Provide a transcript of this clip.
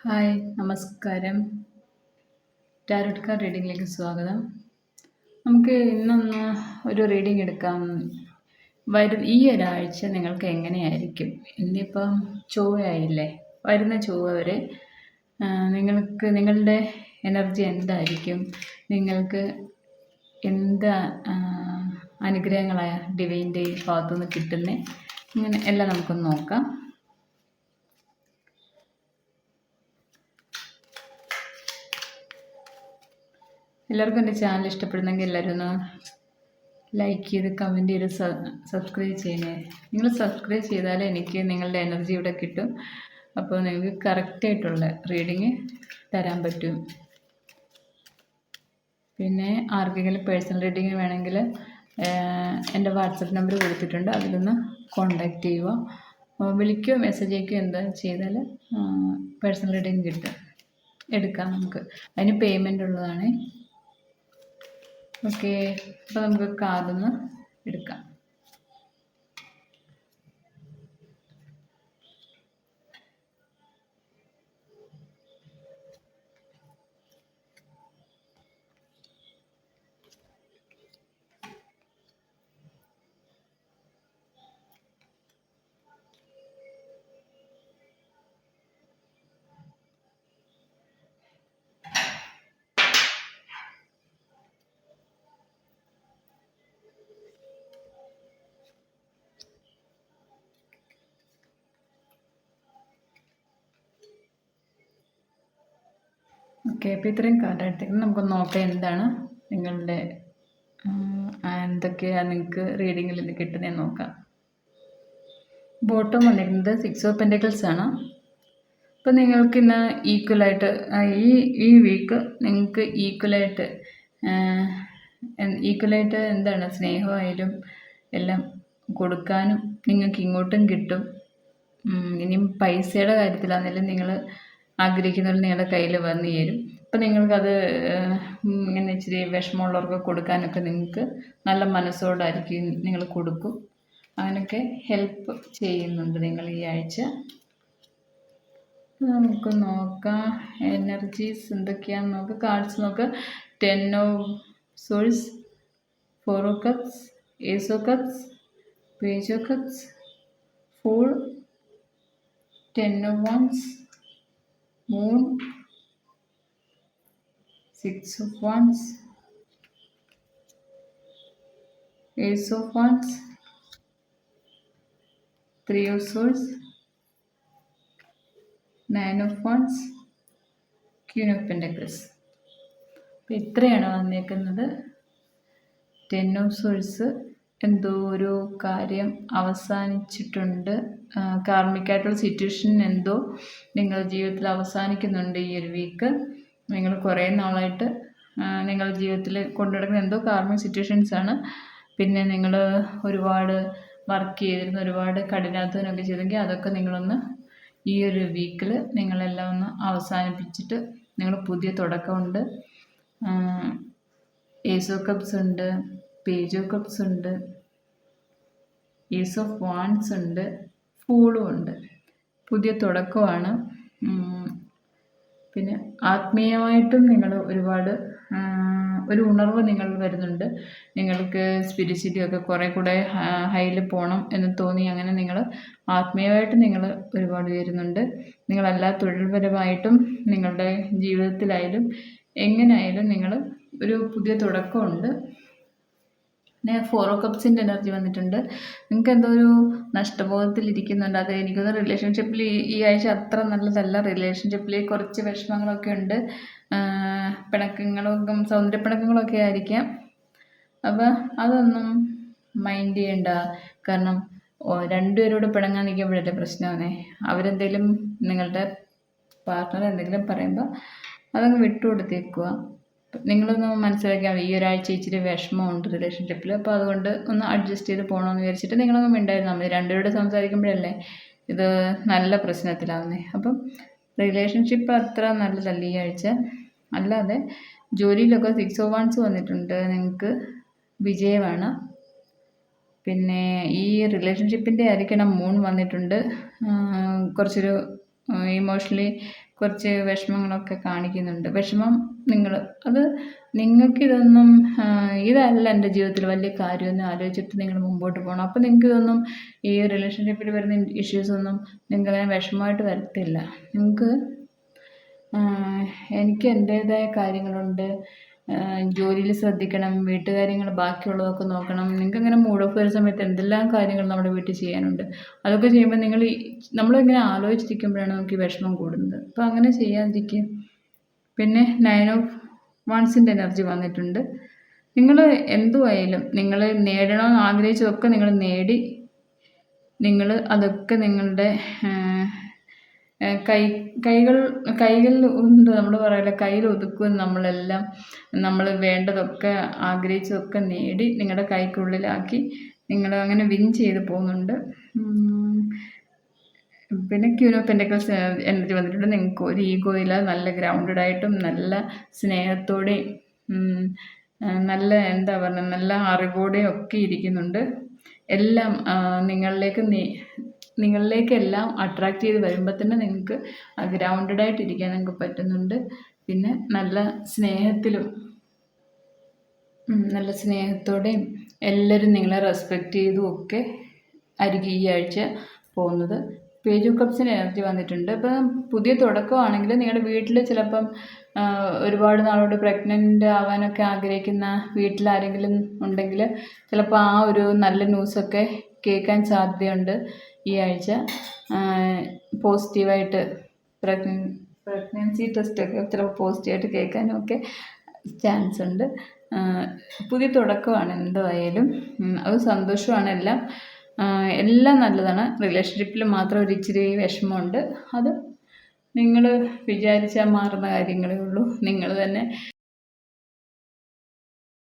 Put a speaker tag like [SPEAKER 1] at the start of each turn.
[SPEAKER 1] Hi, നമസ്കാരം. Tarot card റീഡിങ്ങിലേക്ക് സ്വാഗതം. നമുക്ക് ഇന്നൊന്ന് ഒരു റീഡിംഗ് എടുക്കാം. ഈ ഒരാഴ്ച നിങ്ങൾക്ക് എങ്ങനെയായിരിക്കും? ഇന്നിപ്പം ചൊവ്വയായില്ലേ, വരുന്ന ചൊവ്വ വരെ നിങ്ങളുടെ എനർജി എന്തായിരിക്കും? നിങ്ങൾക്ക് എന്ത് അനുഗ്രഹങ്ങളായ ഡിവൈൻ്റെ ഭാഗത്തുനിന്ന് കിട്ടുന്നത്? ഇങ്ങനെ എല്ലാം നമുക്കൊന്ന് നോക്കാം. എല്ലാവർക്കും എൻ്റെ ചാനൽ ഇഷ്ടപ്പെടുന്നെങ്കിൽ എല്ലാവരും ഒന്ന് ലൈക്ക് ചെയ്ത് കമൻറ്റ് ചെയ്ത് സബ്സ്ക്രൈബ് ചെയ്യണേ. നിങ്ങൾ സബ്സ്ക്രൈബ് ചെയ്താലേ എനിക്ക് നിങ്ങളുടെ എനർജി ഇവിടെ കിട്ടും. അപ്പോൾ നിങ്ങൾക്ക് കറക്റ്റായിട്ടുള്ള റീഡിങ് തരാൻ പറ്റും. പിന്നെ ആർക്കെങ്കിലും പേഴ്സണൽ റീഡിങ് വേണമെങ്കിൽ എൻ്റെ വാട്സപ്പ് നമ്പർ കൊടുത്തിട്ടുണ്ട്, അതിലൊന്ന് കോൺടാക്റ്റ് ചെയ്യുക. വിളിക്കുകയോ മെസ്സേജ് അയക്കുകയോ എന്താ ചെയ്താൽ പേഴ്സണൽ റീഡിങ് എടുക്കാം നമുക്ക്. അതിന് പേയ്മെൻ്റ് ഉള്ളതാണ്. ഓക്കെ, അപ്പോൾ നമുക്ക് കാർഡൊന്ന് എടുക്കാം. ഓക്കെ, അപ്പോൾ ഇത്രയും കാർഡ് എടുത്തേക്കുന്നത് നമുക്കൊന്ന് നോക്കാം എന്താണ് നിങ്ങളുടെ എന്തൊക്കെയാണ് നിങ്ങൾക്ക് റീഡിങ്ങിൽ ഇത് കിട്ടുന്നതെന്ന് നോക്കാം. ബോട്ടം വന്നിരിക്കുന്നത് 6 ഓഫ് പെൻറ്റക്കിൾസ് ആണ്. അപ്പോൾ നിങ്ങൾക്ക് ഇന്ന് ഈക്വലായിട്ട് ഈ വീക്ക് നിങ്ങൾക്ക് ഈക്വലായിട്ട് എന്താണ് സ്നേഹമായാലും എല്ലാം കൊടുക്കാനും നിങ്ങൾക്ക് ഇങ്ങോട്ടും കിട്ടും. ഇനിയും പൈസയുടെ കാര്യത്തിലാണെങ്കിലും നിങ്ങൾ ആഗ്രഹിക്കുന്നവർ നിങ്ങളുടെ കയ്യിൽ വന്നു ചേരും. അപ്പം നിങ്ങൾക്കത് ഇങ്ങനെ ഇച്ചിരി വിഷമമുള്ളവർക്ക് കൊടുക്കാനൊക്കെ നിങ്ങൾക്ക് നല്ല മനസ്സോടായിരിക്കും നിങ്ങൾ കൊടുക്കും. അങ്ങനെയൊക്കെ ഹെൽപ്പ് ചെയ്യുന്നുണ്ട് നിങ്ങൾ ഈ ആഴ്ച. നമുക്ക് നോക്കാം എനർജീസ് എന്തൊക്കെയാണെന്ന് നോക്കാം. കാർഡ്സ് നോക്കാം. 10 of swords, 4 of cups, ace of cups, page of cups, fool, 10 of wands, moon, 6 of wands, ace of wands, 3 of swords, 9 of wands, queen of pentacles. അപ്പോൾ ഇത്രയാണ് വന്നേക്കുന്നത്. 10 of swords എന്തോ ഒരു കാര്യം അവസാനിച്ചിട്ടുണ്ട്. കാർമിക്കായിട്ടുള്ള സിറ്റുവേഷൻ എന്തോ നിങ്ങളുടെ ജീവിതത്തിൽ അവസാനിക്കുന്നുണ്ട് ഈ ഒരു വീക്ക്. നിങ്ങൾ കുറേ നാളായിട്ട് നിങ്ങളുടെ ജീവിതത്തിൽ കൊണ്ടുനടക്കുന്ന എന്തോ കാർമിക് സിറ്റുവേഷൻസാണ്. പിന്നെ നിങ്ങൾ ഒരുപാട് വർക്ക് ചെയ്തിരുന്ന, ഒരുപാട് കഠിനാധ്വാനമൊക്കെ ചെയ്തെങ്കിൽ അതൊക്കെ നിങ്ങളൊന്ന് ഈ ഒരു വീക്കിൽ നിങ്ങളെല്ലാം ഒന്ന് അവസാനിപ്പിച്ചിട്ട് നിങ്ങൾ പുതിയ തുടക്കമുണ്ട്. ഏസ് ഓഫ് കപ്സ് ഉണ്ട്, പേജ് ഓഫ് കപ്സ് ഉണ്ട്, ഏസ് ഓഫ് വാൻഡ്സ് ഉണ്ട്, ഫൂളും ഉണ്ട്. പുതിയ തുടക്കമാണ്. പിന്നെ ആത്മീയമായിട്ടും നിങ്ങൾ ഒരുപാട് ഒരു ഉണർവ് നിങ്ങൾ വരുന്നുണ്ട്. നിങ്ങൾക്ക് സ്പിരിച്വാലിറ്റിയൊക്കെ കുറേ കൂടെ ഹൈയിൽ പോകണം എന്ന് തോന്നി. അങ്ങനെ നിങ്ങൾ ആത്മീയമായിട്ട് നിങ്ങൾ ഒരുപാട് വരുന്നുണ്ട്. നിങ്ങളെല്ലാ തൊഴിൽപരമായിട്ടും നിങ്ങളുടെ ജീവിതത്തിലായാലും എങ്ങനെയായാലും നിങ്ങൾ ഒരു പുതിയ തുടക്കമുണ്ട്. പിന്നെ 4 ഓഫ് കപ്സിൻ്റെ എനർജി വന്നിട്ടുണ്ട്. നിങ്ങൾക്ക് എന്തോ ഒരു നഷ്ടബോധത്തിലിരിക്കുന്നുണ്ട്. അത് എനിക്കൊന്ന് റിലേഷൻഷിപ്പിൽ ഈ ആഴ്ച അത്ര നല്ലതല്ല. റിലേഷൻഷിപ്പിൽ കുറച്ച് വിഷമങ്ങളൊക്കെ ഉണ്ട്. പിണക്കങ്ങളൊക്കെ സൗന്ദര്യപ്പിണക്കങ്ങളൊക്കെ ആയിരിക്കാം. അപ്പോൾ അതൊന്നും മൈൻഡ് ചെയ്യണ്ട. കാരണം രണ്ടുപേരോട് പിണങ്ങാൻ നിൽക്കുമ്പോഴല്ലേ പ്രശ്നമാണേ. അവരെന്തെങ്കിലും നിങ്ങളുടെ പാർട്ട്ണർ എന്തെങ്കിലും പറയുമ്പോൾ അതങ്ങ് വിട്ടുകൊടുത്തേക്കുക. നിങ്ങളൊന്ന് മനസ്സിലാക്കിയാൽ ഈ ഒരാഴ്ച ഇച്ചിരി വിഷമമുണ്ട് റിലേഷൻഷിപ്പിൽ. അപ്പോൾ അതുകൊണ്ട് ഒന്ന് അഡ്ജസ്റ്റ് ചെയ്ത് പോകണമെന്ന് വിചാരിച്ചിട്ട് നിങ്ങളൊന്ന് മിണ്ടായിരുന്നാൽ മതി. രണ്ടുപേരോട് സംസാരിക്കുമ്പോഴല്ലേ ഇത് നല്ല പ്രശ്നത്തിലാവുന്നത്. അപ്പം റിലേഷൻഷിപ്പ് അത്ര നല്ലതല്ല ഈ ആഴ്ച. അല്ലാതെ ജോലിയിലൊക്കെ 6 ഓഫ് വാൻഡ്സ് വന്നിട്ടുണ്ട്. നിങ്ങൾക്ക് വിജയമാണ്. പിന്നെ ഈ റിലേഷൻഷിപ്പിൻ്റെ ആയിരിക്കണം മൂൺ വന്നിട്ടുണ്ട്. കുറച്ചൊരു ഇമോഷണലി കുറച്ച് വിഷമങ്ങളൊക്കെ കാണിക്കുന്നുണ്ട്. വിഷമം അത് നിങ്ങൾക്കിതൊന്നും ഇതല്ല എൻ്റെ ജീവിതത്തിൽ വലിയ കാര്യമെന്ന് ആലോചിച്ചിട്ട് നിങ്ങൾ മുമ്പോട്ട് പോകണം. അപ്പോൾ നിങ്ങൾക്കിതൊന്നും ഈ റിലേഷൻഷിപ്പിൽ വരുന്ന ഇഷ്യൂസൊന്നും നിങ്ങളെ വിഷമമായിട്ട് വരത്തില്ല. നിങ്ങൾക്ക് എനിക്ക് എൻ്റേതായ കാര്യങ്ങളുണ്ട്, ജോലിയിൽ ശ്രദ്ധിക്കണം, വീട്ടുകാര്യങ്ങൾ ബാക്കിയുള്ളതൊക്കെ നോക്കണം. നിങ്ങൾക്കിങ്ങനെ മൂഡ് ഓഫ് വരുന്ന സമയത്ത് എന്തെല്ലാം കാര്യങ്ങൾ നമ്മുടെ വീട്ടിൽ ചെയ്യാനുണ്ട്. അതൊക്കെ ചെയ്യുമ്പോൾ നമ്മളിങ്ങനെ ആലോചിച്ചിരിക്കുമ്പോഴാണ് നമുക്ക് ഈ വിഷമം കൂടുന്നത്. അപ്പോൾ അങ്ങനെ ചെയ്യാതിരിക്കുക. പിന്നെ 9 ഓഫ് വൺസിൻ്റെ എനർജി വന്നിട്ടുണ്ട്. നിങ്ങൾ എന്തുമായാലും നിങ്ങൾ നേടണമെന്ന് ആഗ്രഹിച്ചതൊക്കെ നിങ്ങൾ നേടി. നിങ്ങൾ അതൊക്കെ നിങ്ങളുടെ കൈകളിൽ ഉണ്ട്, നമ്മൾ പറയില്ല, കയ്യിൽ ഒതുക്കുമെന്ന്. നമ്മളെല്ലാം നമ്മൾ വേണ്ടതൊക്കെ ആഗ്രഹിച്ചതൊക്കെ നേടി നിങ്ങളുടെ കൈക്കുള്ളിലാക്കി നിങ്ങൾ അങ്ങനെ വിൻ ചെയ്ത് പോകുന്നുണ്ട്. പിന്നെ ക്യൂൻ ഓഫ് പെന്റക്കിൾസ് എനർജി വന്നിട്ടുണ്ട്. നിങ്ങൾക്ക് ഒരു ഈഗോ ഇല്ല, നല്ല ഗ്രൗണ്ടഡ് ആയിട്ടും നല്ല സ്നേഹത്തോടെയും നല്ല എന്താ പറയുക, നല്ല അറിവോടെയും ഒക്കെ ഇരിക്കുന്നുണ്ട്. എല്ലാം നിങ്ങളിലേക്കെല്ലാം അട്രാക്റ്റ് ചെയ്ത് വരുമ്പോൾ തന്നെ നിങ്ങൾക്ക് ഗ്രൗണ്ടഡ് ആയിട്ടിരിക്കാൻ നിങ്ങൾക്ക് പറ്റുന്നുണ്ട്. പിന്നെ നല്ല സ്നേഹത്തോടെയും എല്ലാവരും നിങ്ങളെ റെസ്പെക്റ്റ് ചെയ്തും ഒക്കെ ആയിരിക്കും ഈ ആഴ്ച പോകുന്നത്. പേജ് ഓഫ് കപ്സിന് എനർജി വന്നിട്ടുണ്ട്. ഇപ്പം പുതിയ തുടക്കമാണെങ്കിൽ നിങ്ങളുടെ വീട്ടിൽ ചിലപ്പം ഒരുപാട് നാളോട് പ്രഗ്നൻ്റ് ആവാനൊക്കെ ആഗ്രഹിക്കുന്ന വീട്ടിലാരെങ്കിലും ഉണ്ടെങ്കിൽ ചിലപ്പോൾ ആ ഒരു നല്ല ന്യൂസൊക്കെ കേൾക്കാൻ സാധ്യതയുണ്ട് ഈ ആഴ്ച. പോസിറ്റീവായിട്ട് പ്രഗ്നൻസി ടെസ്റ്റൊക്കെ ചിലപ്പോൾ പോസിറ്റീവായിട്ട് കേൾക്കാനും ഒക്കെ ചാൻസ് ഉണ്ട്. പുതിയ തുടക്കമാണ് എന്തായാലും. അത് സന്തോഷമാണ്. എല്ലാം നല്ലതാണ്. റിലേഷൻഷിപ്പിൽ മാത്രം ഒരു ഇച്ചിരി വിഷമമുണ്ട്. അത് നിങ്ങൾ വിചാരിച്ചാൽ മാറുന്ന കാര്യങ്ങളേ ഉള്ളൂ. നിങ്ങൾ തന്നെ